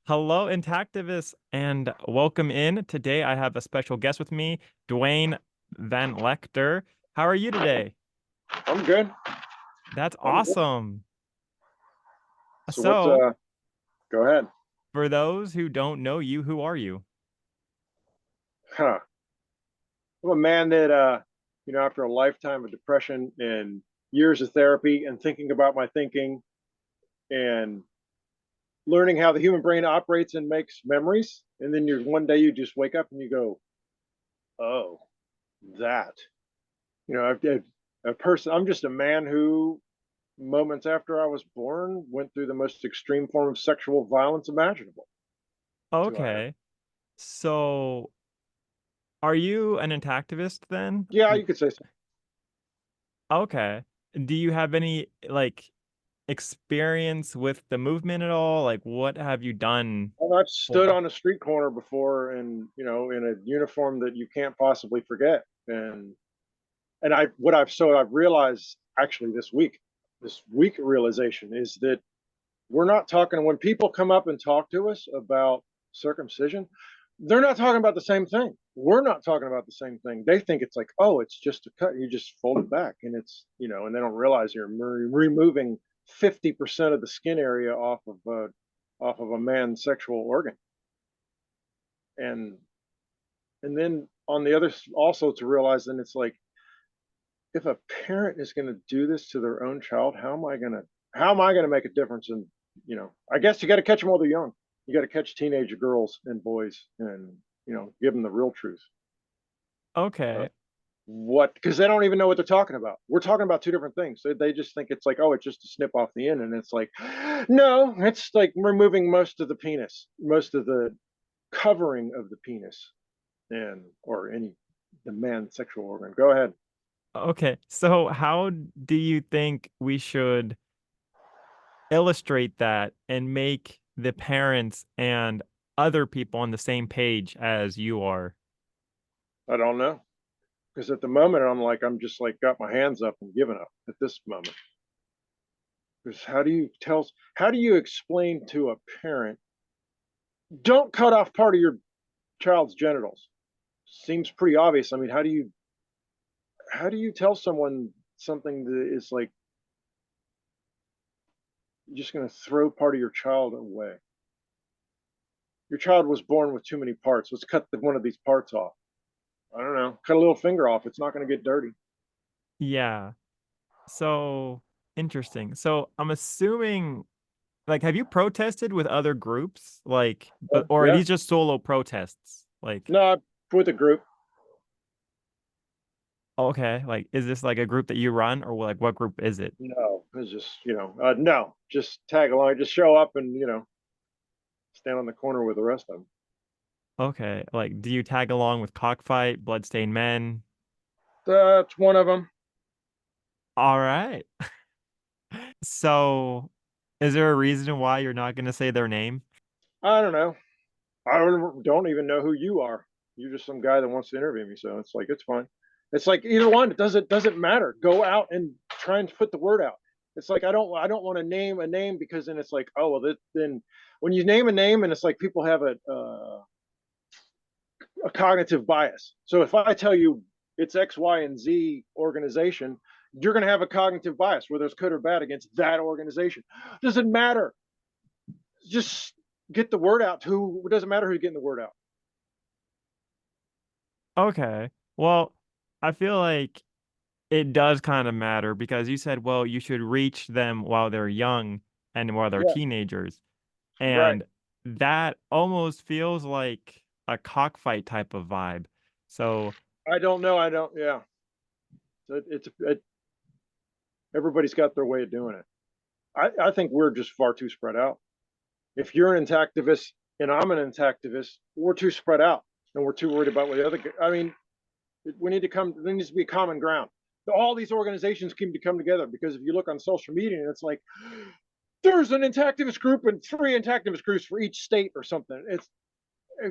Hello, Intactivists, and welcome in. Today I have a special guest with me, Dwayne Vanlancker. How are you today? I'm good. That's I'm good. awesome. So what's So, go ahead. for those who don't know you, who are you? Huh. I'm a man that after a lifetime of depression and years of therapy and thinking about my thinking and learning how the human brain operates and makes memories, and then you one day you just wake up and you go, "Oh, that." I've a person I'm just a man who moments after I was born went through the most extreme form of sexual violence imaginable. That's who I am. Okay. So, are you an Intactivist then? Yeah, you could say so. Okay. Do you have any experience with the movement at all? Like, what have you done? Well, I've stood on a street corner before, and in a uniform that you can't possibly forget. And I've realized actually this week realization is that we're not talking when people come up and talk to us about circumcision, they're not talking about the same thing. We're not talking about the same thing. They think it's like, oh, it's just a cut. You just fold it back, and and they don't realize you're removing 50% of the skin area off of a man's sexual organ. And and then on the other also to realize, then it's like, if a parent is going to do this to their own child, how am I going to make a difference? And I guess you got to catch them while they're young. You got to catch teenage girls and boys, and give them the real truth. uh, Okay. what Because they don't even know what they're talking about. We're talking about two different things. They just think it's like, oh, it's just a snip off the end, and it's like, no, it's like removing most of the penis, most of the covering of the penis, and or any the man's sexual organ. Go ahead. Okay. So, how do you think we should illustrate that and make the parents and other people on the same page as you are? I don't know, because at the moment I'm just like got my hands up and giving up at this moment. Because how do you explain to a parent, don't cut off part of your child's genitals? Seems pretty obvious. I mean, how do you tell someone something that is like, you're just going to throw part of your child away? Your child was born with too many parts. Let's cut one of these parts off. I don't know. Cut a little finger off. It's not going to get dirty. Yeah. So interesting. So I'm assuming, like, have you protested with other groups? Like, but or are Yeah. these just solo protests? Like, No, with a group. okay, like, is this like a group that you run, or like what group is it? No, it's just no, just tag along, just show up, and stand on the corner with the rest of them. Okay, like, do you tag along with Cockfight, Bloodstained Men? That's one of them. All right. So, is there a reason why you're not going to say their name? I don't know. I don't even know who you are. You're just some guy that wants to interview me, so it's like it's fine. It's like either one. It doesn't matter. Go out and try and put the word out. It's like I don't want to name a name, because then it's like, oh, well, then when you name a name, and it's like people have a cognitive bias. So if I tell you it's X, Y, and Z organization, you're going to have a cognitive bias, whether it's good or bad, against that organization. Doesn't matter. Just get the word out. Who It doesn't matter who's getting the word out. Okay. Well, I feel like it does kind of matter because you said, well, you should reach them while they're young and while they're Yeah, teenagers. right. And that almost feels like a cockfight type of vibe. So, I don't know. I don't. Yeah. So everybody's got their way of doing it. I think we're just far too spread out. If you're an intactivist and I'm an intactivist, we're too spread out, and we're too worried about what the other. I mean, we need to come. There needs to be a common ground. All these organizations can come together, because if you look on social media, and it's like, there's an intactivist group and three intactivist groups for each state or something. It's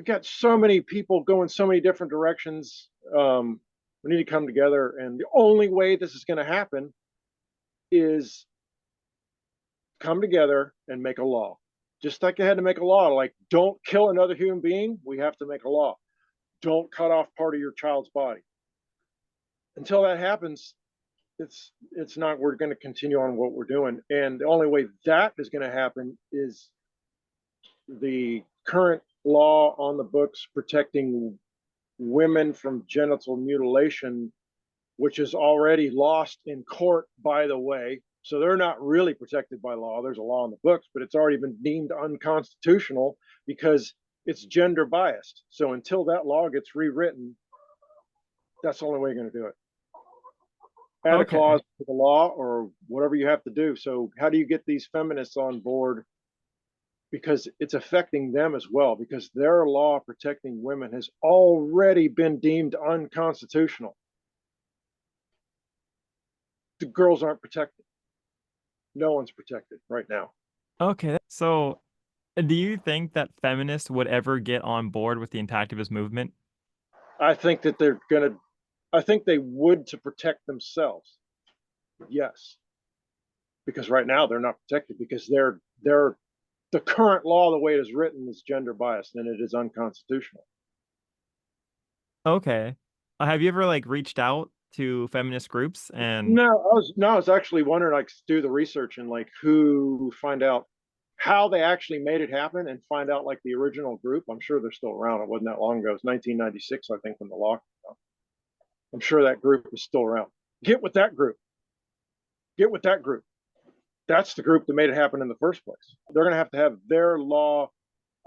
got so many people going so many different directions. We need to come together, and the only way this is going to happen is come together and make a law. Just like they had to make a law, like don't kill another human being, we have to make a law. Don't cut off part of your child's body. Until that happens, it's not. We're going to continue on what we're doing, and the only way that is going to happen is the current law on the books protecting women from genital mutilation, which is already lost in court, by the way. So they're not really protected by law. There's a law in the books, but it's already been deemed unconstitutional because it's gender biased. So until that law gets rewritten, that's the only way you're going to do it. Add a Okay. clause to the law or whatever you have to do. So how do you get these feminists on board? Because it's affecting them as well, because their law protecting women has already been deemed unconstitutional. The girls aren't protected. No one's protected right now. Okay. So, do you think that feminists would ever get on board with the intactivist movement? I think that they're going to, I think they would to protect themselves. Yes. Because right now they're not protected because they're, the current law, the way it is written, is gender biased and it is unconstitutional. Okay. Have you ever like reached out to feminist groups and I was actually wondering, like, do the research and like who find out how they actually made it happen and find out like the original group. I'm sure they're still around. It wasn't that long ago. It was 1996, I think, when the law came out. I'm sure that group is still around. Get with that group. Get with that group. That's the group that made it happen in the first place. They're going to have their law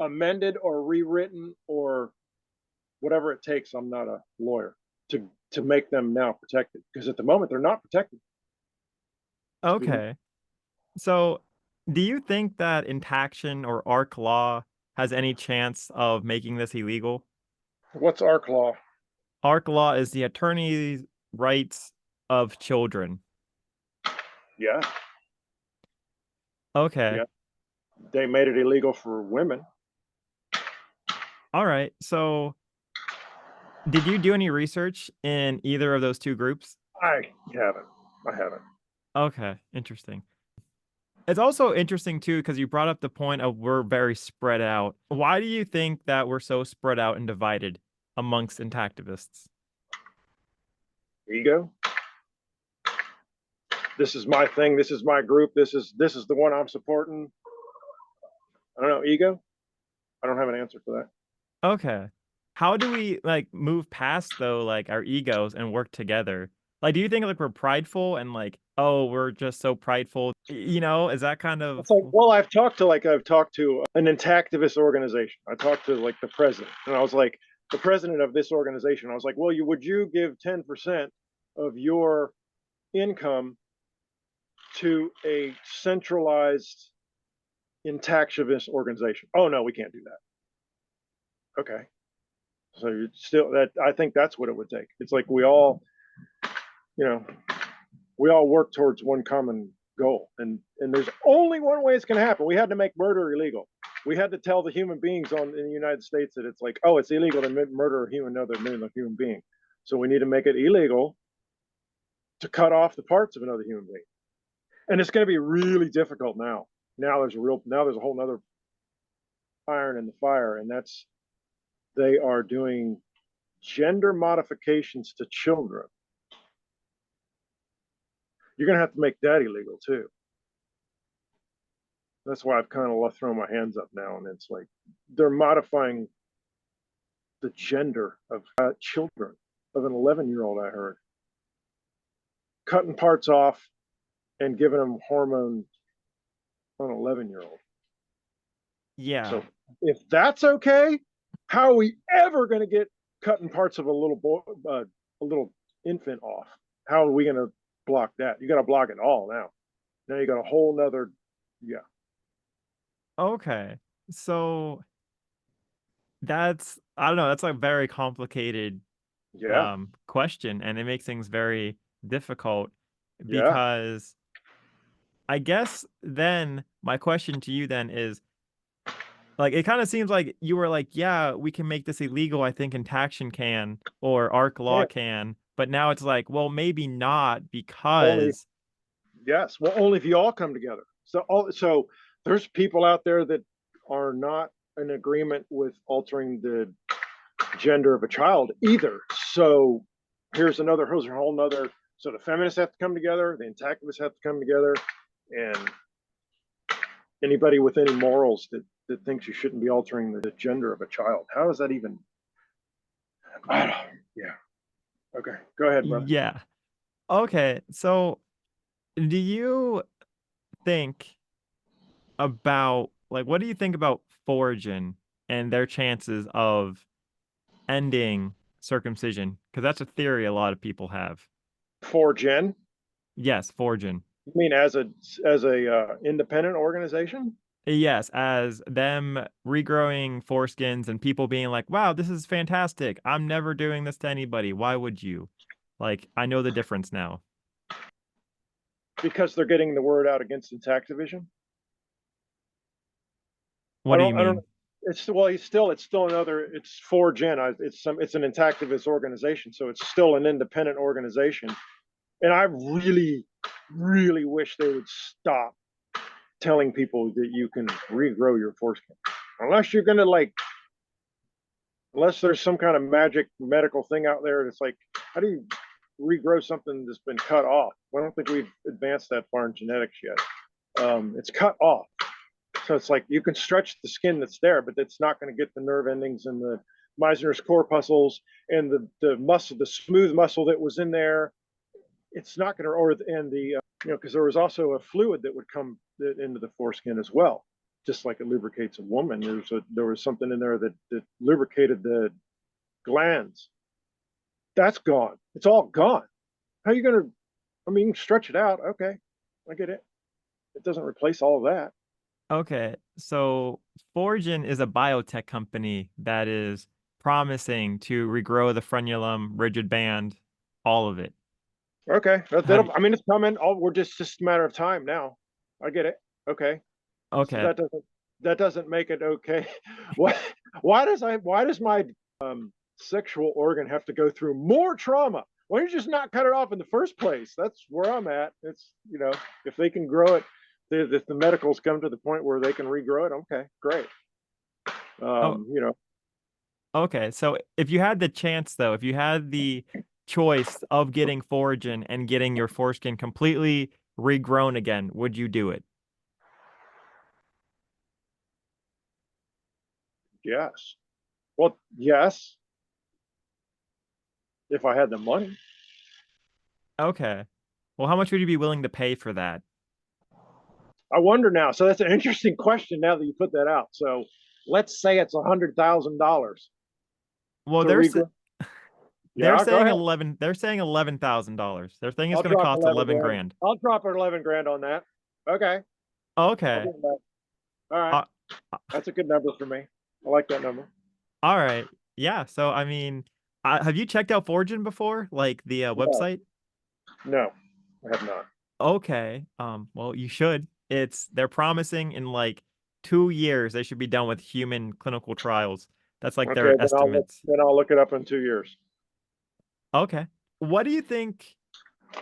amended or rewritten or whatever it takes. I'm not a lawyer to make them now protected because at the moment they're not protected. okay. So, do you think that intaction or arc law has any chance of making this illegal? What's ARC law? Arc law is the attorney's rights of children. Yeah, Okay. yeah. They made it illegal for women. All right. So, did you do any research in either of those two groups? I haven't. I haven't. Okay, interesting. It's also interesting too because you brought up the point of we're very spread out. Why do you think that we're so spread out and divided amongst intactivists? Ego. This is my thing. This is my group. This is the one I'm supporting. I don't know. Ego. I don't have an answer for that. Okay. How do we like move past though like our egos and work together? Like do you think like we're prideful and like oh we're just so prideful? You know, is that kind of It's like, well, I've talked to an intactivist organization. I talked to like the president, and I was like, the president of this organization. I was like, well, would you give 10% of your income to a centralized intactivist organization? Oh no, we can't do that. Okay, so you still that I think that's what it would take. It's like you know, we all work towards one common goal, and there's only one way it's going to happen. We had to make murder illegal. We had to tell the human beings in the United States that it's like, oh, it's illegal to murder another human being. So we need to make it illegal to cut off the parts of another human being, and it's going to be really difficult now. Now there's a whole nother iron in the fire, and that's they are doing gender modifications to children. You're going to have to make that illegal too. That's why I've kind of thrown my hands up now, and it's like they're modifying the gender of children, of an 11-year-old. I heard cutting parts off and giving them hormone on an 11-year-old. yeah. So if that's okay, how are we ever going to get cutting parts of a little boy, a little infant off? How are we going to block that? You got to block it all now. Now you got a whole nother, yeah, Okay. So that's I don't know, that's a very complicated yeah, question and it makes things very difficult yeah, because I guess then my question to you then is like it kind of seems like you were like, yeah, we can make this illegal. I think Intaction can or Arc Law yeah. can, but now it's like, well, maybe not Only because yes, well, only if you all come together. So there's people out there that are not in agreement with altering the gender of a child either. So here's a whole nother. So the feminists have to come together, the intactivists have to come together, and anybody with any morals that thinks you shouldn't be altering the gender of a child. How does that even? I don't, yeah. Okay, go ahead, brother. Yeah. Okay. So do you think about like what do you think about Foragin and their chances of ending circumcision? Because that's a theory a lot of people have. For Jen, Yes, Foragin. you mean as a independent organization? Yes, as them regrowing foreskins and people being like, wow, this is fantastic. I'm never doing this to anybody. Why would you? Like, I know the difference now. Because they're getting the word out against Intactivision. What do you I don't. mean? It's well, it's still another. It's for Gen. It's an Intactivist organization, so it's still an independent organization. And I really, really wish they would stop telling people that you can regrow your foreskin, unless you're gonna like, unless there's some kind of magic medical thing out there. It's like, how do you regrow something that's been cut off? Well, I don't think we've advanced that far in genetics yet. It's cut off. So it's like you can stretch the skin that's there, but it's not going to get the nerve endings and the Meissner's corpuscles and the muscle, the smooth muscle that was in there. It's not going to, or and the because there was also a fluid that would come into the foreskin as well, just like it lubricates a woman. There was something in there that lubricated the glands. That's gone. It's all gone. How are you going to? I mean, stretch it out. Okay, I get it. It doesn't replace all of that. Okay, so Foragin is a biotech company that is promising to regrow the frenulum, rigid band, all of it. Okay, Have I mean, it's coming. We're just a matter of time now. I get it. Okay, so okay. that doesn't make it okay. Why why does my sexual organ have to go through more trauma? Why don't you just not cut it off in the first place? That's where I'm at. It's if they can grow it, if the medicals come to the point where they can regrow it, okay, great. Oh, You know, okay. So if you had the chance though, if you had the choice of getting Foragin and getting your foreskin completely regrown again, would you do it? yes. Well, yes, if I had the money. Okay. Well, how much would you be willing to pay for that? I wonder now. So that's an interesting question now that you put that out. So let's say it's $100,000 Well, to regrow. they're Yeah, go saying ahead. 11 they're saying $11,000. Their thing is I'll going to drop cost 11 11 grand. grand. I'll drop it 11 grand on that. Okay. I'll Okay. do that. All right. Uh, That's a good number for me. I like that number. all right. Yeah, so I mean, have you checked out Fortune before? Like the No, website? no, I have not. Okay. Well, you should. They're promising in like 2 years they should be done with human clinical trials. That's like Okay, their estimates. then I'll look it up in 2 years. Okay. What do you think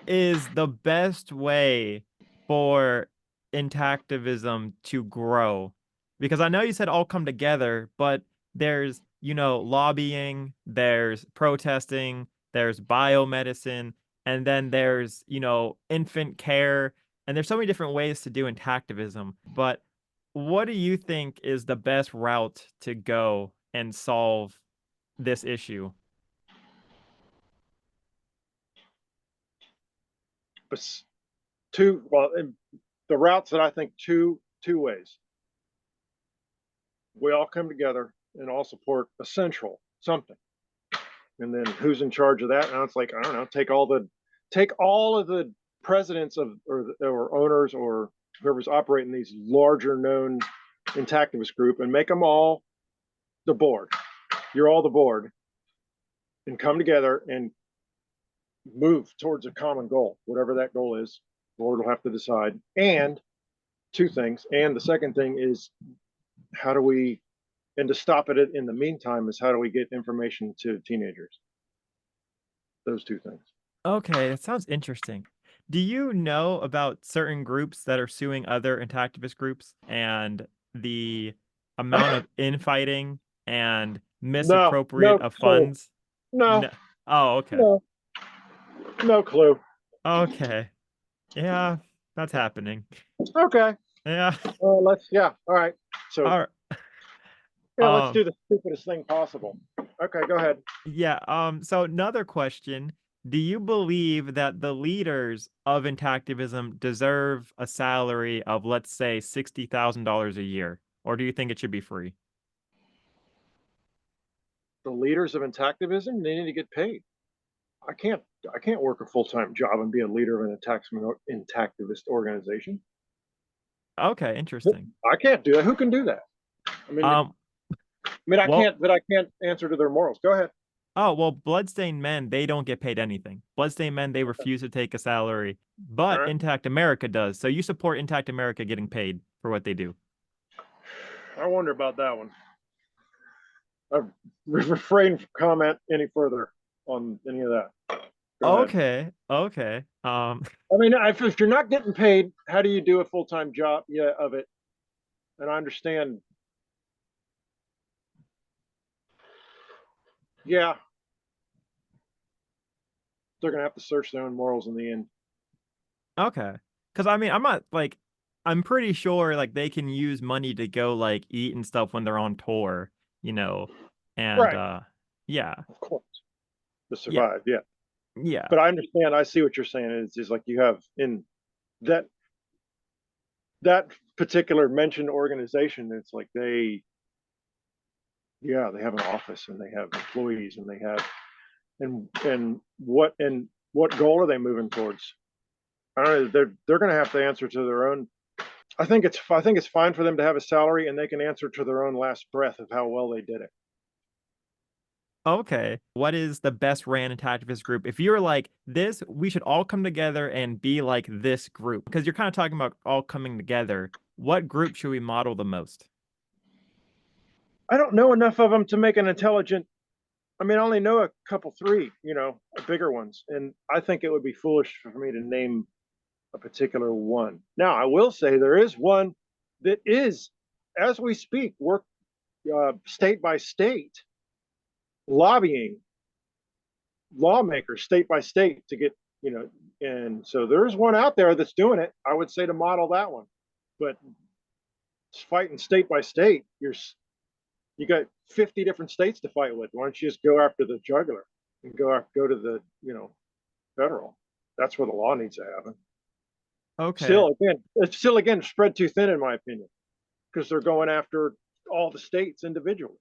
is the best way for intactivism to grow? Because I know you said all come together, but there's, lobbying, there's protesting, there's biomedicine, and then there's, infant care, and there's so many different ways to do intactivism. But what do you think is the best route to go and solve this issue? But the routes that I think two ways. We all come together and all support a central something. And then who's in charge of that? Now it's like, I don't know, take all of the presidents of or owners or whoever's operating these larger known intactivist group and make them all the board. You're all the board and come together and move towards a common goal, whatever that goal is. The board will have to decide. And two things. And the second thing is how do we and to stop it in the meantime is how do we get information to teenagers? Those two things. Okay, that sounds interesting. Do you know about certain groups that are suing other intactivist groups and the amount of infighting and No, misappropriate no of clue. funds? No, No. Oh, okay. no, no clue. Okay. Yeah, that's happening. Okay. Yeah. Yeah. All right. So, All right. yeah, let's do the stupidest thing possible. Okay, go ahead. Yeah, so another question. Do you believe that the leaders of Intactivism deserve a salary of, let's say, $60,000 a year? Or do you think it should be free? The leaders of Intactivism, they need to get paid. I can't I can't work a full-time job and be a leader of an intactivist organization. Okay, interesting. I can't do that. Who can do that? I mean, Um, I well, can't, but I can't answer to their morals. Go ahead. oh, well, Bloodstained Men, they don't get paid anything. Bloodstained Men, they refuse to take a salary, All but right. Intact America does. So you support Intact America getting paid for what they do. I wonder about that one. I refrain from comment any further on any of that. Go ahead. Okay, okay. I mean, if you're not getting paid, how do you do a full-time job? Yeah, of it. And I understand. Yeah, they're gonna have to search their own morals in the end. Okay. Because I mean, I'm not like, I'm pretty sure like they can use money to go like eat and stuff when they're on tour, you know, and Right, yeah, of course, to yeah, survive. Yeah, yeah. but I understand. I see what you're saying. It's just like you have in that that particular mentioned organization. It's like yeah, they have an office and they have employees and they have and what goal are they moving towards? I don't know. They're going to have to answer to their own. I think it's fine for them to have a salary and they can answer to their own last breath of how well they did it. Okay. What is the best ran and activist group? If you're like this, we should all come together and be like this group. Because you're kind of talking about all coming together. What group should we model the most? I don't know enough of them to make an intelligent. I mean, I only know a couple, three, bigger ones, and I think it would be foolish for me to name a particular one. Now, I will say there is one that is, as we speak, work state by state, lobbying lawmakers state by state to get, and so there's one out there that's doing it. I would say to model that one, but fighting state by state, you got 50 different states to fight with. Why don't you just go after the jugular and go to the federal? That's where the law needs to happen. Okay. It's still again spread too thin in my opinion because they're going after all the states individually.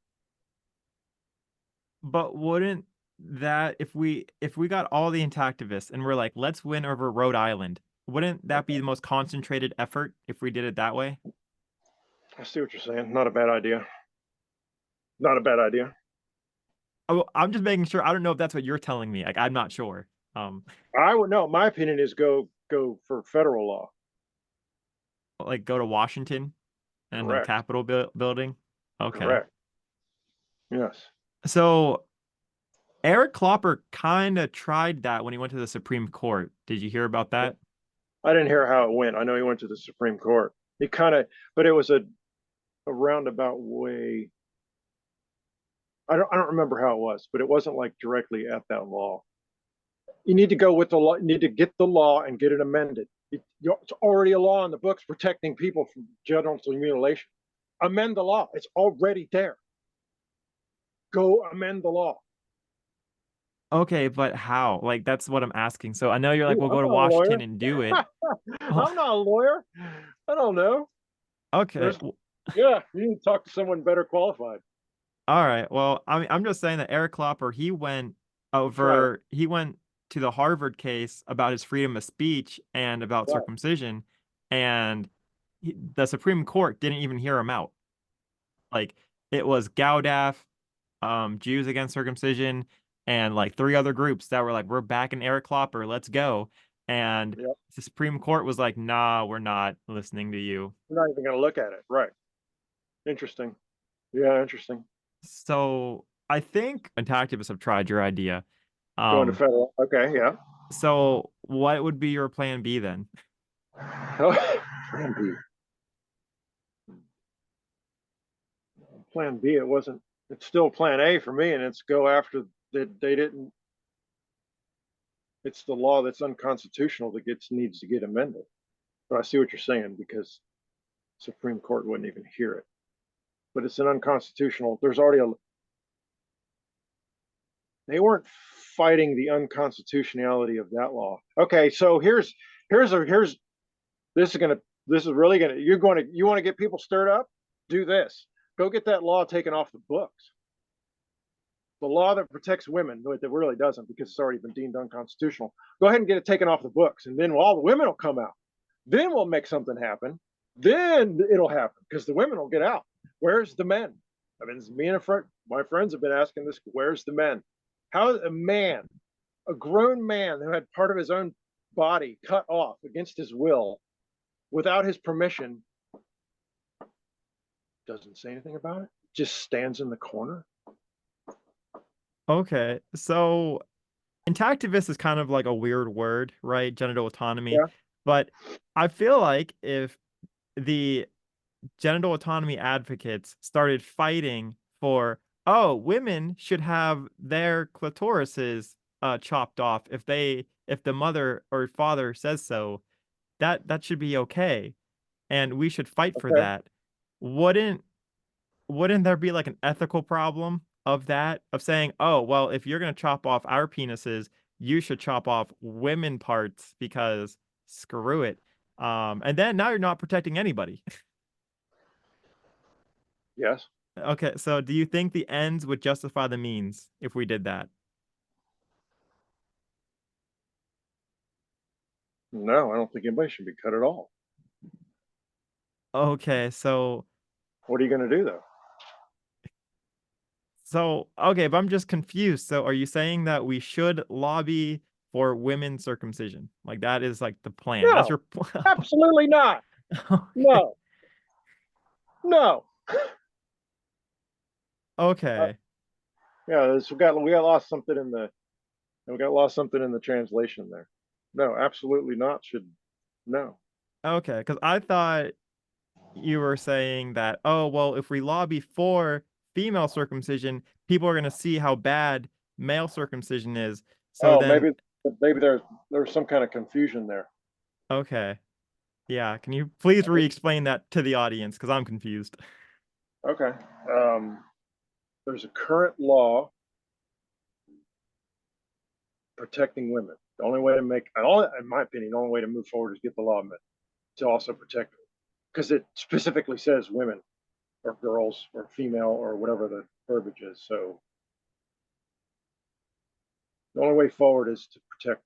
But wouldn't that if we got all the intactivists and we're like, let's win over Rhode Island, wouldn't that be the most concentrated effort if we did it that way? I see what you're saying. Not a bad idea. Not a bad idea. Oh, I'm just making sure. I don't know if that's what you're telling me. Like, I'm not sure. Um, I would know. My opinion is go for federal law. like go to Washington and the Correct. Capitol building. Okay. Correct. Yes. So Eric Klopper kind of tried that when he went to the Supreme Court. Did you hear about that? I didn't hear how it went. I know he went to the Supreme Court. He kind of, but it was a roundabout way. I don't remember how it was, but it wasn't like directly at that law. You need to go with the law. You need to get the law and get it amended. It's already a law in the books protecting people from genital mutilation. Amend the law. It's already there. Go amend the law. Okay, but how? Like, that's what I'm asking. So I know you're like, Ooh, we'll I'm go to not a Washington lawyer. and do it. I'm not a lawyer. I don't know. Okay. There's Yeah, you need to talk to someone better qualified. All right. Well, I mean, I'm just saying that Eric Klopper, Right, he went to the Harvard case about his freedom of speech and about right. circumcision, and the Supreme Court didn't even hear him out. Like, it was Gaudaff, Jews Against Circumcision, and like three other groups that were like, we're backing Eric Klopper, let's go. And Yep. the Supreme Court was like, nah, we're not listening to you. We're not even going to look at it. Right. Interesting. Yeah, interesting. So I think activists have tried your idea. Going to Um, federal. Okay, yeah. so what would be your plan B then? Oh, Randy. Plan B. It wasn't. It's still Plan A for me, and it's go after that. They didn't. It's the law that's unconstitutional that needs to get amended. But I see what you're saying because Supreme Court wouldn't even hear it. But it's an unconstitutional. There's already a. They weren't fighting the unconstitutionality of that law. Okay, so here's this is really gonna you want to get people stirred up? Do this. Go get that law taken off the books. The law that protects women, but that really doesn't because it's already been deemed unconstitutional. Go ahead and get it taken off the books, and then all the women will come out. Then we'll make something happen. Then it'll happen because the women will get out. Where's the men? I mean, me and my friends have been asking this. Where's the men? How a man, a grown man who had part of his own body cut off against his will, without his permission, doesn't say anything about it. Just stands in the corner. Okay, so intactivist is kind of like a weird word, right? Genital autonomy. Yeah. But I feel like if the genital autonomy advocates started fighting for, oh, women should have their clitorises chopped off if the mother or father says so, that should be okay, and we should fight for Okay. that. Wouldn't wouldn't there be like an ethical problem of that, of saying, oh, well, if you're going to chop off our penises, you should chop off women parts because screw it. And then now you're not protecting anybody. Yes. Okay, so do you think the ends would justify the means if we did that? No, I don't think anybody should be cut at all. Okay, What are you going to do though? okay, but I'm just confused. So are you saying that we should lobby for women's circumcision? Like that is like the plan. That's No, your plan. absolutely not. No, no. Uh, Okay. yeah, we got lost something in the translation there. No, absolutely not. Should no. Okay, because I thought you were saying that, oh, well, if we lobby for female circumcision, people are going to see how bad male circumcision is. So Oh, then, maybe there's some kind of confusion there. okay. Yeah, can you please re-explain that to the audience? Because I'm confused. Okay. Um, there's a current law protecting women. The only way to in my opinion, the only way to move forward is get the law amended to also protect them, because it specifically says women or girls or female or whatever the verbiage is. So the only way forward is to protect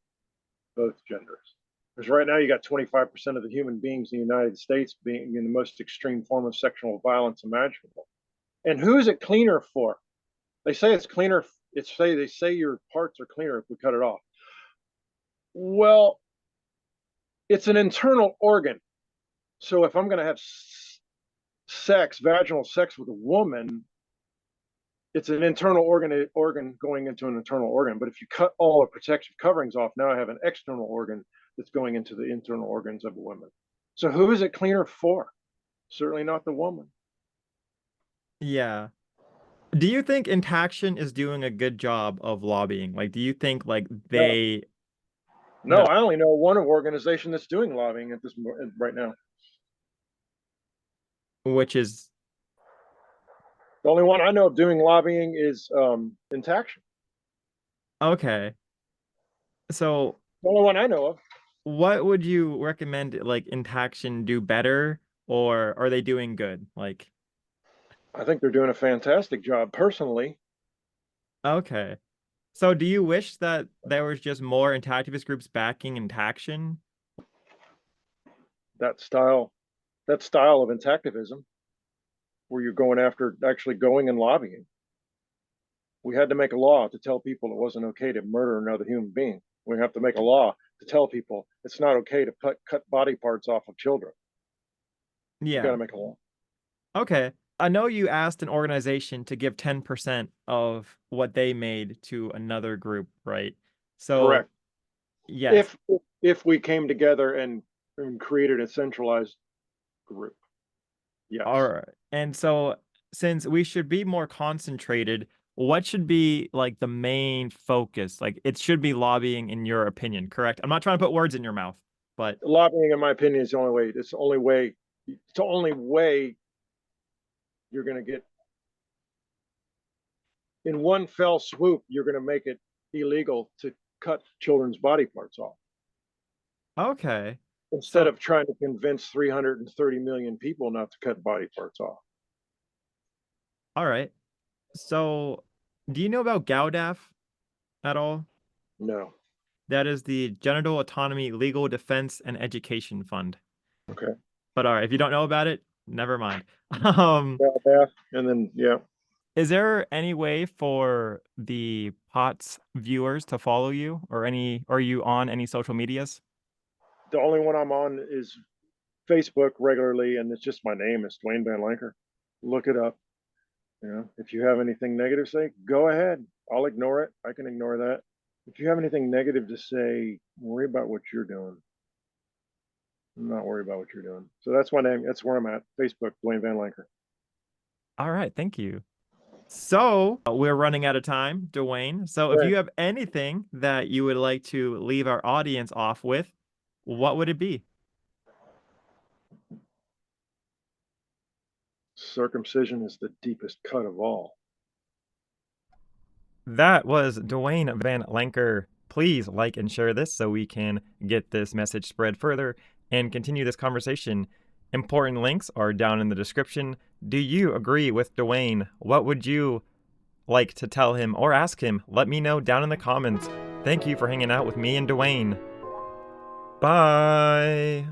both genders. Because right now you got 25% of the human beings in the United States being in the most extreme form of sexual violence imaginable. And who's it cleaner for? They say it's cleaner. They say your parts are cleaner if we cut it off. Well, it's an internal organ. So if I'm going to have vaginal sex with a woman, it's an internal organ going into an internal organ. But if you cut all the protective coverings off, now I have an external organ that's going into the internal organs of a woman. So who is it cleaner for? Certainly not the woman. Yeah. Do you think Intaction is doing a good job of lobbying? Like, do you think like No, they no, no, I only know one organization that's doing lobbying at this right now. which is The only one I know of doing lobbying is Intaction. okay. So The only one I know of. what would you recommend like Intaction do better, or are they doing good? Like, I think they're doing a fantastic job. Personally, okay. So do you wish that there was just more interactivist groups backing Intaction? that style, that style of Intactivism, where you're going after actually going and lobbying. We had to make a law to tell people it wasn't okay to murder another human being. We have to make a law to tell people it's not okay to cut body parts off of children. We got Yeah. to make a law. Okay. I know you asked an organization to give 10% of what they made to another group, right? So, Correct. yes. If if we came together and created a centralized group, All yes. right. And so since we should be more concentrated, what should be like the main focus? Like it should be lobbying in your opinion, correct? I'm not trying to put words in your mouth, but Lobbying, in my opinion, is the only way. It's the only way. It's the only way you're going to get in one fell swoop. You're going to make it illegal to cut children's body parts off okay. instead So, of trying to convince 330 million people not to cut body parts off. all right. So, do you know about GAUDAF at all? No. That is the Genital Autonomy Legal Defense and Education Fund. Okay. But all right, if you don't know about it, never mind. Um, Yeah, yeah. And then yeah, is there any way for the POTS viewers to follow you or are you on any social medias? the only one I'm on is Facebook regularly, and it's just my name. It's Dwayne Vanlancker. Look it up. You know, if you have anything negative to say, go ahead. I'll ignore it. I can ignore that. If you have anything negative to say, worry about what you're doing. I'm not worried about what you're doing. So that's my name. That's where I'm at. Facebook, Dwayne Vanlancker. All right, thank you. So we're running out of time, Dwayne. So if Okay. you have anything that you would like to leave our audience off with, what would it be? Circumcision is the deepest cut of all. That was Dwayne Vanlanker. Please like and share this so we can get this message spread further and continue this conversation. Important links are down in the description. Do you agree with Dwayne? What would you like to tell him or ask him? Let me know down in the comments. Thank you for hanging out with me and Dwayne. Bye.